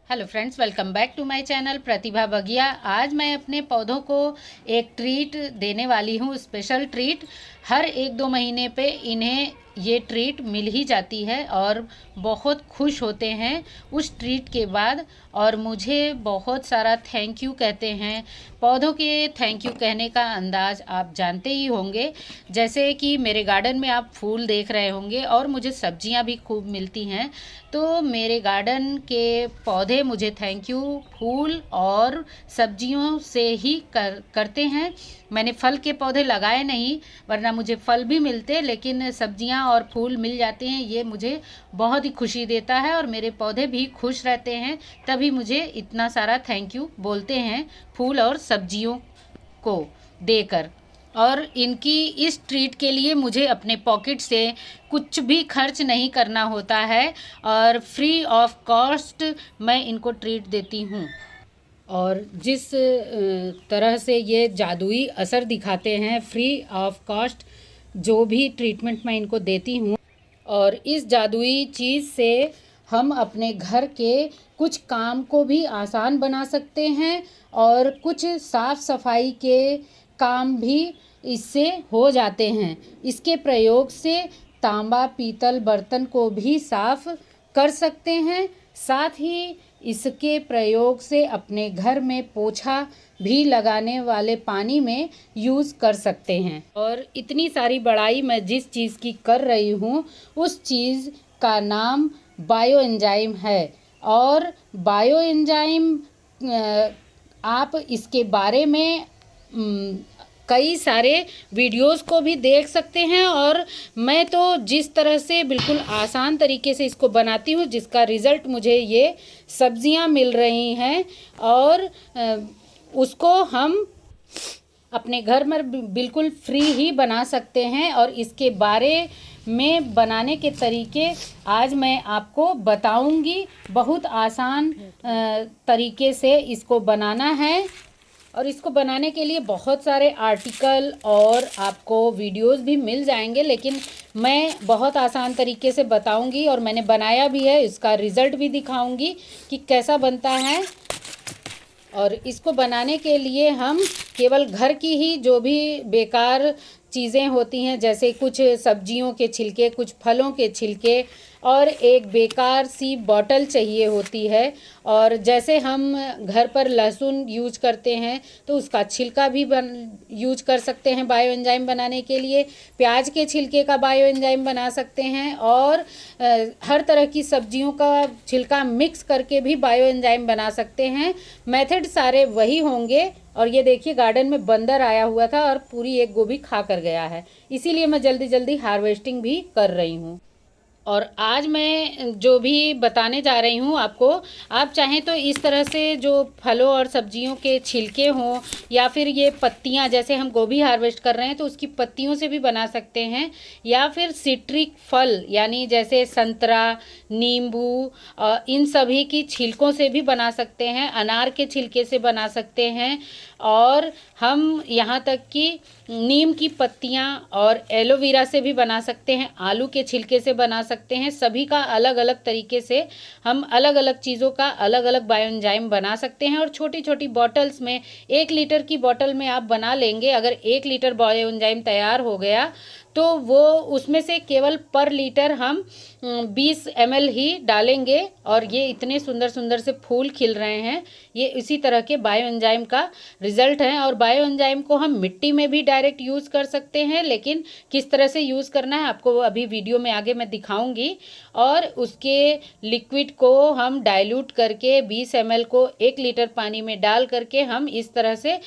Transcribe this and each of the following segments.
Hello friends, welcome back to my channel Pratibha Bagiya. आज मैं अपने पौधों को एक ट्रीट देने वाली हूँ, स्पेशल ट्रीट। हर 1-2 महीने पे इन्हें ये ट्रीट मिल ही जाती है और बहुत खुश होते हैं उस ट्रीट के बाद, और मुझे बहुत सारा थैंक यू कहते हैं। पौधों के थैंक यू कहने का अंदाज़ आप जानते ही होंगे। जैसे कि मेरे गार्डन में आप फूल देख रहे होंगे और मुझे सब्जियां भी खूब मिलती हैं, तो मेरे गार्डन के पौधे मुझे थैंक यू फूल और सब्जियों से ही करते हैं। मैंने फल के पौधे लगाए नहीं, वरना मुझे फल भी मिलते, लेकिन सब्जियां और फूल मिल जाते हैं। ये मुझे बहुत ही खुशी देता है और मेरे पौधे भी खुश रहते हैं, तभी मुझे इतना सारा थैंक यू बोलते हैं फूल और सब्जियों को देकर। और इनकी इस ट्रीट के लिए मुझे अपने पॉकेट से कुछ भी खर्च नहीं करना होता है और फ्री ऑफ कॉस्ट मैं इनको ट्रीट देती हूँ। और जिस तरह से ये जादुई असर दिखाते हैं, फ्री ऑफ कॉस्ट जो भी ट्रीटमेंट मैं इनको देती हूँ, और इस जादुई चीज़ से हम अपने घर के कुछ काम को भी आसान बना सकते हैं और कुछ साफ़ सफाई के काम भी इससे हो जाते हैं। इसके प्रयोग से तांबा पीतल बर्तन को भी साफ कर सकते हैं। साथ ही इसके प्रयोग से अपने घर में पोछा भी लगाने वाले पानी में यूज़ कर सकते हैं। और इतनी सारी बड़ाई मैं जिस चीज़ की कर रही हूँ, उस चीज़ का नाम बायो एंजाइम है। और बायो एंजाइम आप इसके बारे में कई सारे वीडियोस को भी देख सकते हैं, और मैं तो जिस तरह से बिल्कुल आसान तरीके से इसको बनाती हूँ, जिसका रिज़ल्ट मुझे ये सब्जियां मिल रही हैं, और उसको हम अपने घर में बिल्कुल फ्री ही बना सकते हैं। और इसके बारे में बनाने के तरीके आज मैं आपको बताऊंगी। बहुत आसान तरीके से इसको बनाना है, और इसको बनाने के लिए बहुत सारे आर्टिकल और आपको वीडियोस भी मिल जाएंगे, लेकिन मैं बहुत आसान तरीके से बताऊंगी और मैंने बनाया भी है। इसका रिज़ल्ट भी दिखाऊंगी कि कैसा बनता है। और इसको बनाने के लिए हम केवल घर की ही जो भी बेकार चीज़ें होती हैं, जैसे कुछ सब्जियों के छिलके, कुछ फलों के छिलके, और एक बेकार सी बॉटल चाहिए होती है। और जैसे हम घर पर लहसुन यूज करते हैं तो उसका छिलका भी यूज कर सकते हैं बायो एंजाइम बनाने के लिए। प्याज के छिलके का बायो एंजाइम बना सकते हैं, और हर तरह की सब्जियों का छिलका मिक्स करके भी बायो एंजाइम बना सकते हैं। मेथड सारे वही होंगे। और ये देखिए, गार्डन में बंदर आया हुआ था और पूरी एक गोभी खा कर गया है, इसीलिए मैं जल्दी जल्दी हार्वेस्टिंग भी कर रही हूँ। और आज मैं जो भी बताने जा रही हूँ आपको, आप चाहें तो इस तरह से जो फलों और सब्जियों के छिलके हों, या फिर ये पत्तियाँ, जैसे हम गोभी हार्वेस्ट कर रहे हैं तो उसकी पत्तियों से भी बना सकते हैं, या फिर सिट्रिक फल यानी जैसे संतरा, नींबू, इन सभी की छिलकों से भी बना सकते हैं। अनार के छिलके से बना सकते हैं, और हम यहाँ तक कि नीम की पत्तियाँ और एलोवेरा से भी बना सकते हैं, आलू के छिलके से बना सकते हैं। सभी का अलग अलग तरीके से हम अलग अलग चीज़ों का अलग अलग बायो एंजाइम बना सकते हैं। और छोटी छोटी बॉटल्स में, 1 लीटर की बॉटल में आप बना लेंगे। अगर 1 लीटर बायो एंजाइम तैयार हो गया तो वो उसमें से केवल पर लीटर हम 20 ml ही डालेंगे, और ये इतने सुंदर सुंदर से फूल खिल रहे हैं। ये इसी तरह के बायो एंजाइम का रिज़ल्ट है। और बायो एंजाइम को हम मिट्टी में भी डायरेक्ट यूज़ कर सकते हैं, लेकिन किस तरह से यूज़ करना है आपको अभी वीडियो में आगे मैं दिखाऊंगी। और उसके लिक्विड को हम डाइल्यूट करके 20 ml को 1 लीटर पानी में डाल करके हम इस तरह से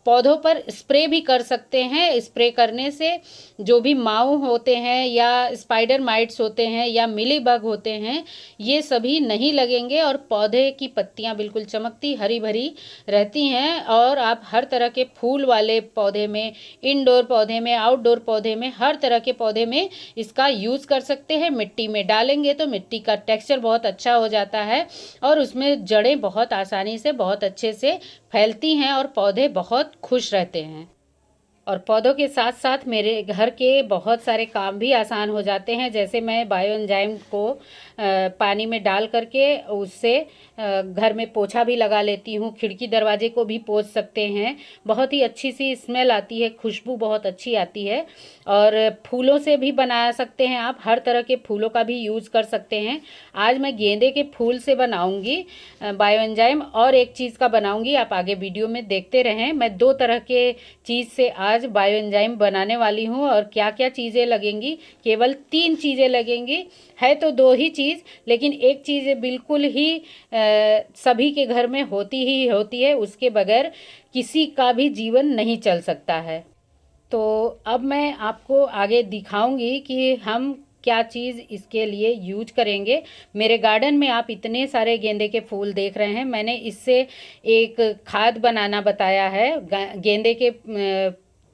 पौधों पर स्प्रे भी कर सकते हैं। स्प्रे करने से जो भी माऊ होते हैं, या स्पाइडर माइट्स होते हैं, या मिली बग होते हैं, ये सभी नहीं लगेंगे, और पौधे की पत्तियां बिल्कुल चमकती हरी भरी रहती हैं। और आप हर तरह के फूल वाले पौधे में, इंडोर पौधे में, आउटडोर पौधे में, हर तरह के पौधे में इसका यूज़ कर सकते हैं। मिट्टी में डालेंगे तो मिट्टी का टेक्सचर बहुत अच्छा हो जाता है, और उसमें जड़ें बहुत आसानी से बहुत अच्छे से फैलती हैं, और पौधे बहुत खुश रहते हैं। और पौधों के साथ साथ मेरे घर के बहुत सारे काम भी आसान हो जाते हैं। जैसे मैं बायो एंजाइम को पानी में डाल करके उससे घर में पोछा भी लगा लेती हूँ। खिड़की दरवाजे को भी पोंछ सकते हैं। बहुत ही अच्छी सी स्मेल आती है, खुशबू बहुत अच्छी आती है। और फूलों से भी बना सकते हैं आप, हर तरह के फूलों का भी यूज़ कर सकते हैं। आज मैं गेंदे के फूल से बनाऊंगी बायो एंजाइम, और एक चीज़ का बनाऊंगी, आप आगे वीडियो में देखते रहें। मैं 2 तरह के चीज़ से आज बायो एंजाइम बनाने वाली हूँ। और क्या क्या चीज़ें लगेंगी, केवल 3 चीज़ें लगेंगी। है तो 2 ही चीज़, लेकिन एक चीज़ बिल्कुल ही सभी के घर में होती ही होती है, उसके बगैर किसी का भी जीवन नहीं चल सकता है। तो अब मैं आपको आगे दिखाऊंगी कि हम क्या चीज़ इसके लिए यूज करेंगे। मेरे गार्डन में आप इतने सारे गेंदे के फूल देख रहे हैं। मैंने इससे एक खाद बनाना बताया है। गेंदे के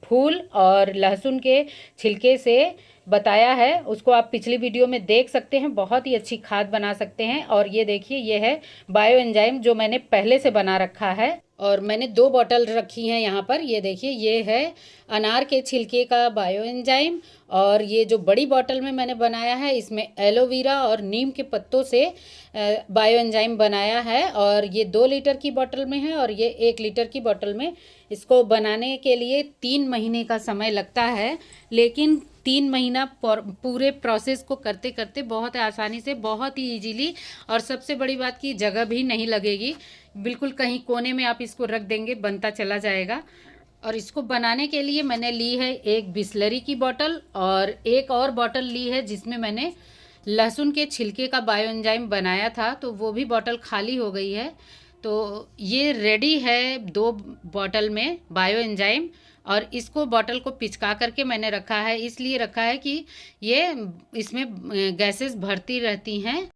फूल और लहसुन के छिलके से बताया है, उसको आप पिछली वीडियो में देख सकते हैं। बहुत ही अच्छी खाद बना सकते हैं। और ये देखिए, ये है बायो एंजाइम जो मैंने पहले से बना रखा है। और मैंने 2 बॉटल रखी हैं यहाँ पर। ये देखिए, ये है अनार के छिलके का बायो एंजाइम। और ये जो बड़ी बॉटल में मैंने बनाया है, इसमें एलोवेरा और नीम के पत्तों से बायो एंजाइम बनाया है। और ये 2 लीटर की बॉटल में है और ये 1 लीटर की बॉटल में। इसको बनाने के लिए 3 महीने का समय लगता है, लेकिन 3 महीना पूरे प्रोसेस को करते करते बहुत आसानी से, बहुत ही इजीली, और सबसे बड़ी बात की जगह भी नहीं लगेगी। बिल्कुल कहीं कोने में आप इसको रख देंगे, बनता चला जाएगा। और इसको बनाने के लिए मैंने ली है एक बिसलरी की बॉटल, और एक और बॉटल ली है जिसमें मैंने लहसुन के छिलके का बायो एंजाइम बनाया था, तो वो भी बॉटल खाली हो गई है। तो ये रेडी है 2 बॉटल में बायो एंजाइम। और इसको बॉटल को पिचका करके मैंने रखा है, इसलिए रखा है कि ये इसमें गैसेस भरती रहती हैं।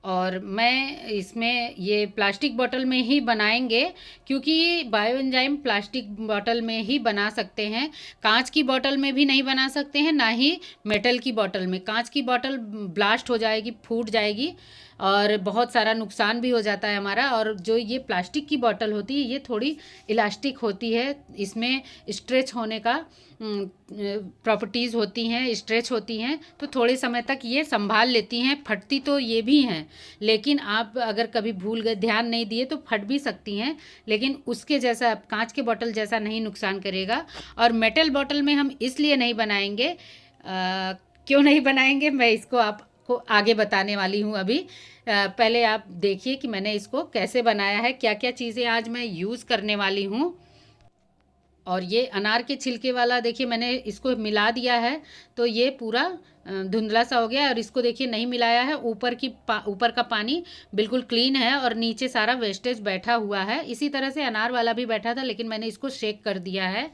और मैं इसमें ये प्लास्टिक बॉटल में ही बनाएंगे, क्योंकि बायो एंजाइम प्लास्टिक बॉटल में ही बना सकते हैं। कांच की बॉटल में भी नहीं बना सकते हैं, ना ही मेटल की बॉटल में। कांच की बॉटल ब्लास्ट हो जाएगी, फूट जाएगी, और बहुत सारा नुकसान भी हो जाता है हमारा। और जो ये प्लास्टिक की बॉटल होती है, ये थोड़ी इलास्टिक होती है, इसमें स्ट्रेच होने का प्रॉपर्टीज़ होती हैं, स्ट्रेच होती हैं, तो थोड़े समय तक ये संभाल लेती हैं। फटती तो ये भी हैं, लेकिन आप अगर कभी भूल गए, ध्यान नहीं दिए, तो फट भी सकती हैं, लेकिन उसके जैसा कांच के बॉटल जैसा नहीं नुकसान करेगा। और मेटल बॉटल में हम इसलिए नहीं बनाएंगे, क्यों नहीं बनाएंगे, मैं इसको आपको आगे बताने वाली हूँ। अभी पहले आप देखिए कि मैंने इसको कैसे बनाया है, क्या क्या चीज़ें आज मैं यूज़ करने वाली हूँ। और ये अनार के छिलके वाला देखिए, मैंने इसको मिला दिया है, तो ये पूरा धुंधला सा हो गया। और इसको देखिए नहीं मिलाया है, ऊपर का पानी बिल्कुल क्लीन है और नीचे सारा वेस्टेज बैठा हुआ है। इसी तरह से अनार वाला भी बैठा था, लेकिन मैंने इसको शेक कर दिया है।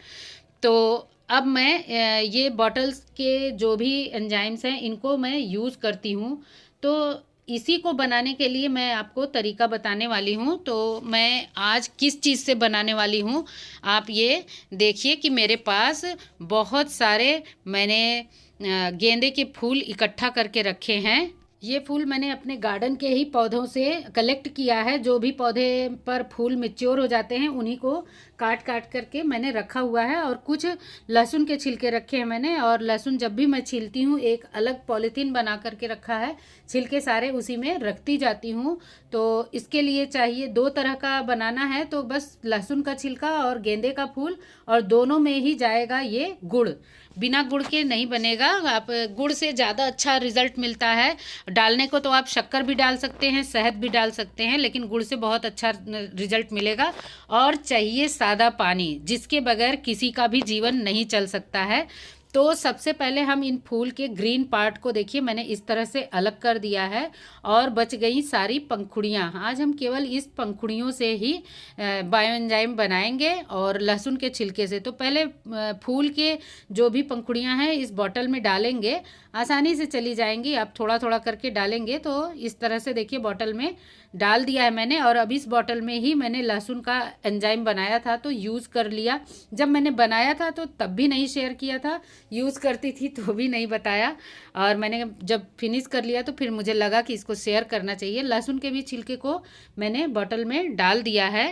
तो अब मैं ये बॉटल्स के जो भी एंजाइम्स हैं, इनको मैं यूज़ करती हूँ। तो इसी को बनाने के लिए मैं आपको तरीका बताने वाली हूँ। तो मैं आज किस चीज़ से बनाने वाली हूँ, आप ये देखिए कि मेरे पास बहुत सारे मैंने गेंदे के फूल इकट्ठा करके रखे हैं। ये फूल मैंने अपने गार्डन के ही पौधों से कलेक्ट किया है। जो भी पौधे पर फूल मैच्योर हो जाते हैं, उन्हीं को काट काट करके मैंने रखा हुआ है। और कुछ लहसुन के छिलके रखे हैं मैंने, और लहसुन जब भी मैं छीलती हूँ, एक अलग पॉलीथीन बना करके रखा है, छिलके सारे उसी में रखती जाती हूँ। तो इसके लिए चाहिए 2 तरह का बनाना है, तो बस लहसुन का छिलका और गेंदे का फूल, और दोनों में ही जाएगा ये गुड़। बिना गुड़ के नहीं बनेगा। आप गुड़ से ज़्यादा अच्छा रिजल्ट मिलता है। डालने को तो आप शक्कर भी डाल सकते हैं, शहद भी डाल सकते हैं, लेकिन गुड़ से बहुत अच्छा रिजल्ट मिलेगा। और चाहिए सादा पानी, जिसके बगैर किसी का भी जीवन नहीं चल सकता है। तो सबसे पहले हम इन फूल के ग्रीन पार्ट को देखिए, मैंने इस तरह से अलग कर दिया है, और बच गई सारी पंखुड़ियाँ। आज हम केवल इस पंखुड़ियों से ही बायो एंजाइम बनाएंगे, और लहसुन के छिलके से। तो पहले फूल के जो भी पंखुड़ियाँ हैं इस बॉटल में डालेंगे, आसानी से चली जाएंगी। आप थोड़ा थोड़ा करके डालेंगे, तो इस तरह से देखिए बॉटल में डाल दिया है मैंने। और अब इस बॉटल में ही मैंने लहसुन का एंजाइम बनाया था, तो यूज़ कर लिया। जब मैंने बनाया था तो तब भी नहीं शेयर किया था, यूज़ करती थी तो भी नहीं बताया। और मैंने जब फिनिश कर लिया तो फिर मुझे लगा कि इसको शेयर करना चाहिए। लहसुन के भी छिलके को मैंने बॉटल में डाल दिया है।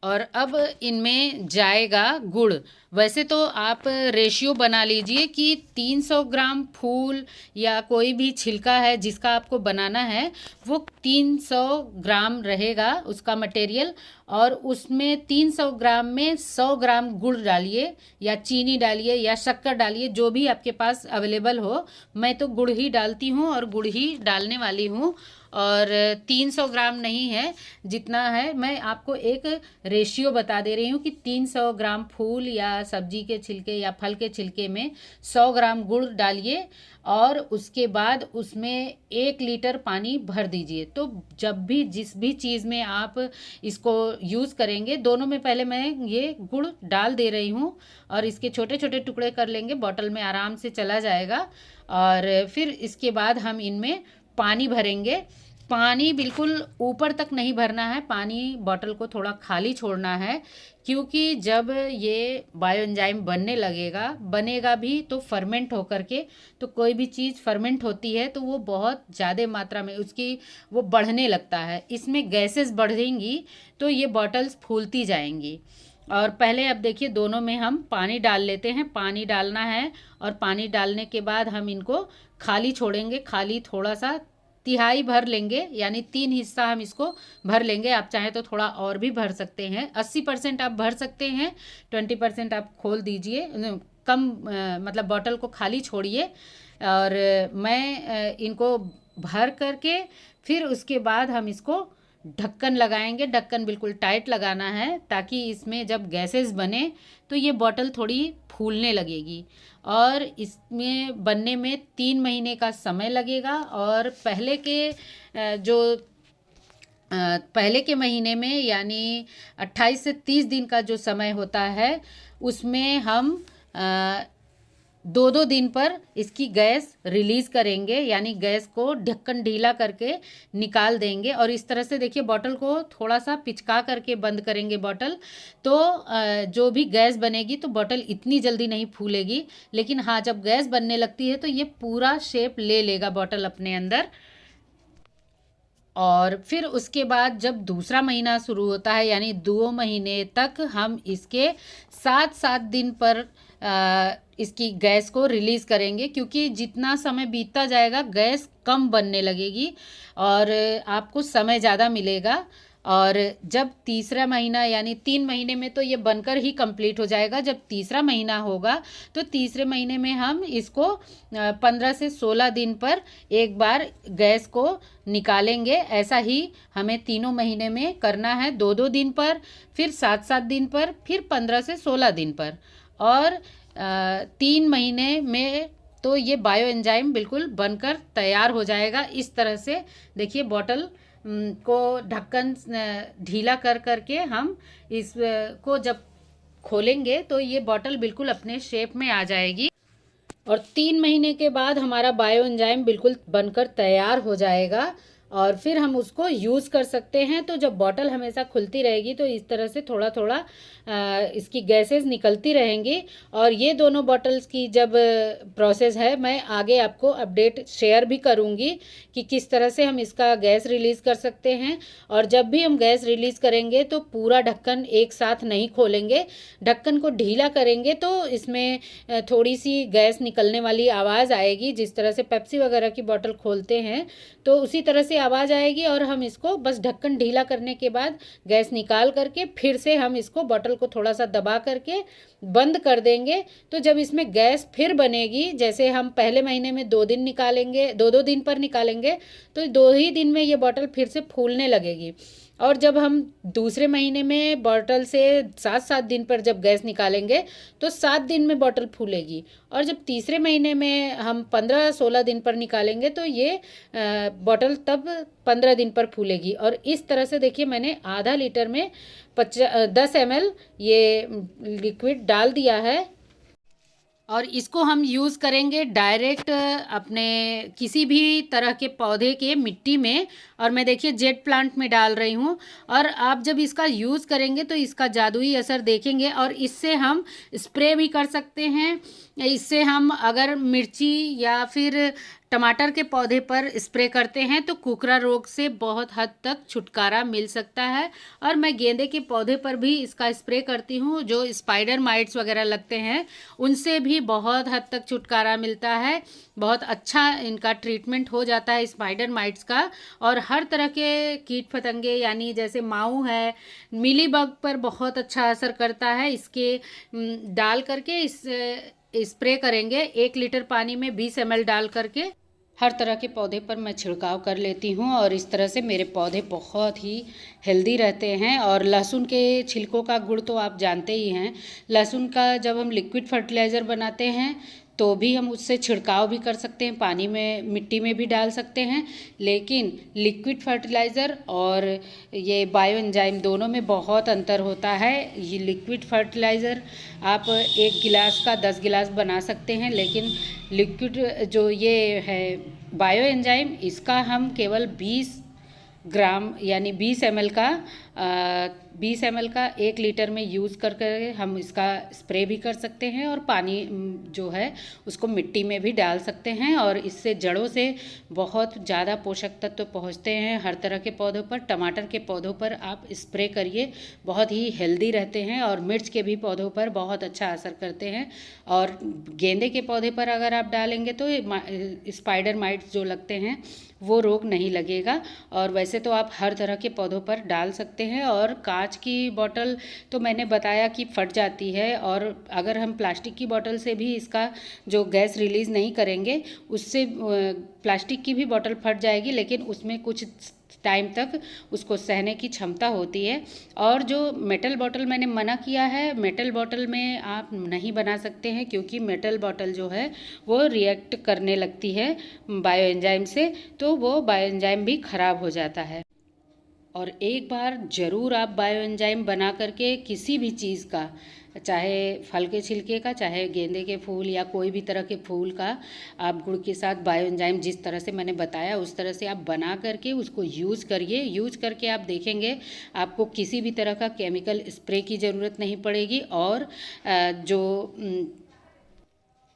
और अब इनमें जाएगा गुड़। वैसे तो आप रेशियो बना लीजिए कि 300 ग्राम फूल या कोई भी छिलका है जिसका आपको बनाना है वो 300 ग्राम रहेगा उसका मटेरियल, और उसमें 300 ग्राम में 100 ग्राम गुड़ डालिए या चीनी डालिए या शक्कर डालिए, जो भी आपके पास अवेलेबल हो। मैं तो गुड़ ही डालती हूँ और गुड़ ही डालने वाली हूँ, और 300 ग्राम नहीं है जितना है, मैं आपको एक रेशियो बता दे रही हूँ कि 300 ग्राम फूल या सब्जी के छिलके या फल के छिलके में 100 ग्राम गुड़ डालिए, और उसके बाद उसमें 1 लीटर पानी भर दीजिए। तो जब भी जिस भी चीज़ में आप इसको यूज़ करेंगे, दोनों में पहले मैं ये गुड़ डाल दे रही हूँ और इसके छोटे छोटे टुकड़े कर लेंगे, बॉटल में आराम से चला जाएगा। और फिर इसके बाद हम इनमें पानी भरेंगे। पानी बिल्कुल ऊपर तक नहीं भरना है, पानी बॉटल को थोड़ा खाली छोड़ना है, क्योंकि जब ये बायो एंजाइम बनने लगेगा, बनेगा भी तो फर्मेंट होकर के, तो कोई भी चीज़ फर्मेंट होती है तो वो बहुत ज़्यादा मात्रा में उसकी वो बढ़ने लगता है, इसमें गैसेस बढ़ेंगी तो ये बॉटल्स फूलती जाएंगी। और पहले अब देखिए दोनों में हम पानी डाल लेते हैं, पानी डालना है और पानी डालने के बाद हम इनको खाली छोड़ेंगे, खाली थोड़ा सा तिहाई भर लेंगे, यानी 3 हिस्सा हम इसको भर लेंगे। आप चाहें तो थोड़ा और भी भर सकते हैं, 80% आप भर सकते हैं, 20% आप खोल दीजिए, कम मतलब बॉटल को खाली छोड़िए। और मैं इनको भर करके फिर उसके बाद हम इसको ढक्कन लगाएंगे। ढक्कन बिल्कुल टाइट लगाना है ताकि इसमें जब गैसेस बने तो ये बॉटल थोड़ी फूलने लगेगी, और इसमें बनने में 3 महीने का समय लगेगा। और पहले के महीने में यानी 28 से 30 दिन का जो समय होता है उसमें हम 2-2 दिन पर इसकी गैस रिलीज़ करेंगे, यानी गैस को ढक्कन ढीला करके निकाल देंगे। और इस तरह से देखिए बॉटल को थोड़ा सा पिचका करके बंद करेंगे बॉटल, तो जो भी गैस बनेगी तो बॉटल इतनी जल्दी नहीं फूलेगी, लेकिन हाँ जब गैस बनने लगती है तो ये पूरा शेप ले लेगा बॉटल अपने अंदर। और फिर उसके बाद जब दूसरा महीना शुरू होता है, यानी 2 महीने तक हम इसके 7-7 दिन पर इसकी गैस को रिलीज़ करेंगे, क्योंकि जितना समय बीतता जाएगा गैस कम बनने लगेगी और आपको समय ज़्यादा मिलेगा। और जब तीसरा महीना यानी 3 महीने में तो ये बनकर ही कंप्लीट हो जाएगा, जब तीसरा महीना होगा तो तीसरे महीने में हम इसको 15 से 16 दिन पर एक बार गैस को निकालेंगे। ऐसा ही हमें तीनों महीने में करना है, 2-2 दिन पर, फिर 7-7 दिन पर, फिर 15 से 16 दिन पर। और 3 महीने में तो ये बायो एंजाइम बिल्कुल बनकर तैयार हो जाएगा। इस तरह से देखिए बॉटल को ढक्कन ढीला कर करके हम इसको जब खोलेंगे तो ये बॉटल बिल्कुल अपने शेप में आ जाएगी, और 3 महीने के बाद हमारा बायो एंजाइम बिल्कुल बनकर तैयार हो जाएगा और फिर हम उसको यूज़ कर सकते हैं। तो जब बॉटल हमेशा खुलती रहेगी तो इस तरह से थोड़ा थोड़ा इसकी गैसेस निकलती रहेंगी। और ये दोनों बॉटल्स की जब प्रोसेस है मैं आगे आपको अपडेट शेयर भी करूँगी कि किस तरह से हम इसका गैस रिलीज़ कर सकते हैं। और जब भी हम गैस रिलीज़ करेंगे तो पूरा ढक्कन एक साथ नहीं खोलेंगे, ढक्कन को ढीला करेंगे तो इसमें थोड़ी सी गैस निकलने वाली आवाज़ आएगी, जिस तरह से पेप्सी वगैरह की बॉटल खोलते हैं तो उसी तरह से आवाज़ आएगी। और हम इसको बस ढक्कन ढीला करने के बाद गैस निकाल करके फिर से हम इसको बॉटल को थोड़ा सा दबा करके बंद कर देंगे। तो जब इसमें गैस फिर बनेगी, जैसे हम पहले महीने में 2 दिन निकालेंगे, 2-2 दिन पर निकालेंगे, तो 2 ही दिन में ये बॉटल फिर से फूलने लगेगी। और जब हम दूसरे महीने में बॉटल से 7-7 दिन पर जब गैस निकालेंगे तो 7 दिन में बॉटल फूलेगी। और जब तीसरे महीने में हम 15-16 दिन पर निकालेंगे तो ये बॉटल तब 15 दिन पर फूलेगी। और इस तरह से देखिए मैंने आधा लीटर में 10 ml ये लिक्विड डाल दिया है, और इसको हम यूज़ करेंगे डायरेक्ट अपने किसी भी तरह के पौधे के मिट्टी में। और मैं देखिए जेट प्लांट में डाल रही हूँ। और आप जब इसका यूज़ करेंगे तो इसका जादुई असर देखेंगे। और इससे हम स्प्रे भी कर सकते हैं, इससे हम अगर मिर्ची या फिर टमाटर के पौधे पर स्प्रे करते हैं तो कुकरा रोग से बहुत हद तक छुटकारा मिल सकता है। और मैं गेंदे के पौधे पर भी इसका स्प्रे करती हूँ। जो स्पाइडर माइट्स वगैरह लगते हैं उनसे भी बहुत हद तक छुटकारा मिलता है। बहुत अच्छा इनका ट्रीटमेंट हो जाता है स्पाइडर माइट्स का। और हर तरह के कीट पतंगे यानी जैसे माऊ है, मिलीबग पर बहुत अच्छा असर करता है। इसके डाल करके इस स्प्रे करेंगे 1 लीटर पानी में 20 ml डाल करके हर तरह के पौधे पर मैं छिड़काव कर लेती हूँ। और इस तरह से मेरे पौधे बहुत ही हेल्दी रहते हैं। और लहसुन के छिलकों का गुण तो आप जानते ही हैं। लहसुन का जब हम लिक्विड फर्टिलाइज़र बनाते हैं तो भी हम उससे छिड़काव भी कर सकते हैं, पानी में मिट्टी में भी डाल सकते हैं। लेकिन लिक्विड फर्टिलाइज़र और ये बायो एंजाइम दोनों में बहुत अंतर होता है। ये लिक्विड फर्टिलाइज़र आप 1 गिलास का 10 गिलास बना सकते हैं, लेकिन लिक्विड जो ये है बायो एंजाइम, इसका हम केवल 20 ग्राम यानी 20 ml का 20 ml का 1 लीटर में यूज़ करके हम इसका स्प्रे भी कर सकते हैं। और पानी जो है उसको मिट्टी में भी डाल सकते हैं। और इससे जड़ों से बहुत ज़्यादा पोषक तत्व पहुँचते हैं हर तरह के पौधों पर। टमाटर के पौधों पर आप स्प्रे करिए, बहुत ही हेल्दी रहते हैं। और मिर्च के भी पौधों पर बहुत अच्छा असर करते हैं। और गेंदे के पौधे पर अगर आप डालेंगे तो स्पाइडर माइट्स जो लगते हैं वो रोग नहीं लगेगा। और वैसे तो आप हर तरह के पौधों पर डाल सकते हैं। और कांच की बोतल तो मैंने बताया कि फट जाती है, और अगर हम प्लास्टिक की बोतल से भी इसका जो गैस रिलीज़ नहीं करेंगे उससे प्लास्टिक की भी बोतल फट जाएगी, लेकिन उसमें कुछ टाइम तक उसको सहने की क्षमता होती है। और जो मेटल बॉटल मैंने मना किया है, मेटल बॉटल में आप नहीं बना सकते हैं, क्योंकि मेटल बॉटल जो है वो रिएक्ट करने लगती है बायो एंजाइम से, तो वो बायो एंजाइम भी ख़राब हो जाता है। और एक बार ज़रूर आप बायो एंजाइम बना करके किसी भी चीज़ का, चाहे फल के छिलके का, चाहे गेंदे के फूल या कोई भी तरह के फूल का, आप गुड़ के साथ बायो एंजाइम जिस तरह से मैंने बताया उस तरह से आप बना करके उसको यूज़ करिए। यूज़ करके आप देखेंगे आपको किसी भी तरह का केमिकल स्प्रे की ज़रूरत नहीं पड़ेगी। और जो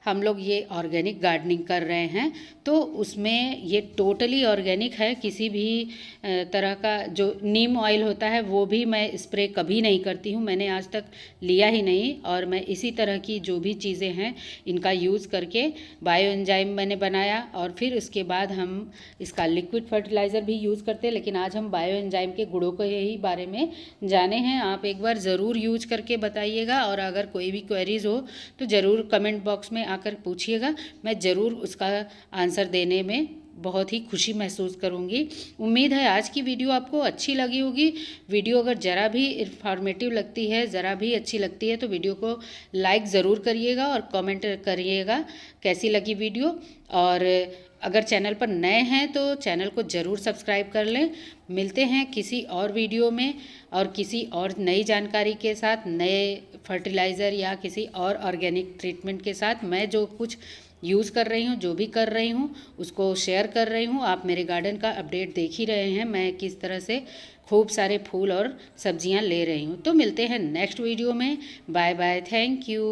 हम लोग ये ऑर्गेनिक गार्डनिंग कर रहे हैं तो उसमें ये टोटली ऑर्गेनिक है। किसी भी तरह का जो नीम ऑयल होता है वो भी मैं स्प्रे कभी नहीं करती हूँ, मैंने आज तक लिया ही नहीं। और मैं इसी तरह की जो भी चीज़ें हैं इनका यूज़ करके बायो एंजाइम मैंने बनाया। और फिर उसके बाद हम इसका लिक्विड फर्टिलाइज़र भी यूज़ करते हैं, लेकिन आज हम बायो एंजाइम के गुणों के ही बारे में जाने हैं। आप एक बार ज़रूर यूज करके बताइएगा। और अगर कोई भी क्वेरीज हो तो ज़रूर कमेंट बॉक्स में आकर पूछिएगा, मैं ज़रूर उसका आंसर देने में बहुत ही खुशी महसूस करूँगी। उम्मीद है आज की वीडियो आपको अच्छी लगी होगी। वीडियो अगर ज़रा भी इंफॉर्मेटिव लगती है, ज़रा भी अच्छी लगती है तो वीडियो को लाइक ज़रूर करिएगा और कमेंट करिएगा कैसी लगी वीडियो। और अगर चैनल पर नए हैं तो चैनल को ज़रूर सब्सक्राइब कर लें। मिलते हैं किसी और वीडियो में और किसी और नई जानकारी के साथ, नए फर्टिलाइज़र या किसी और ऑर्गेनिक ट्रीटमेंट के साथ। मैं जो कुछ यूज़ कर रही हूँ, जो भी कर रही हूँ उसको शेयर कर रही हूँ। आप मेरे गार्डन का अपडेट देख ही रहे हैं, मैं किस तरह से खूब सारे फूल और सब्जियाँ ले रही हूँ। तो मिलते हैं नेक्स्ट वीडियो में। Bye bye, thank you.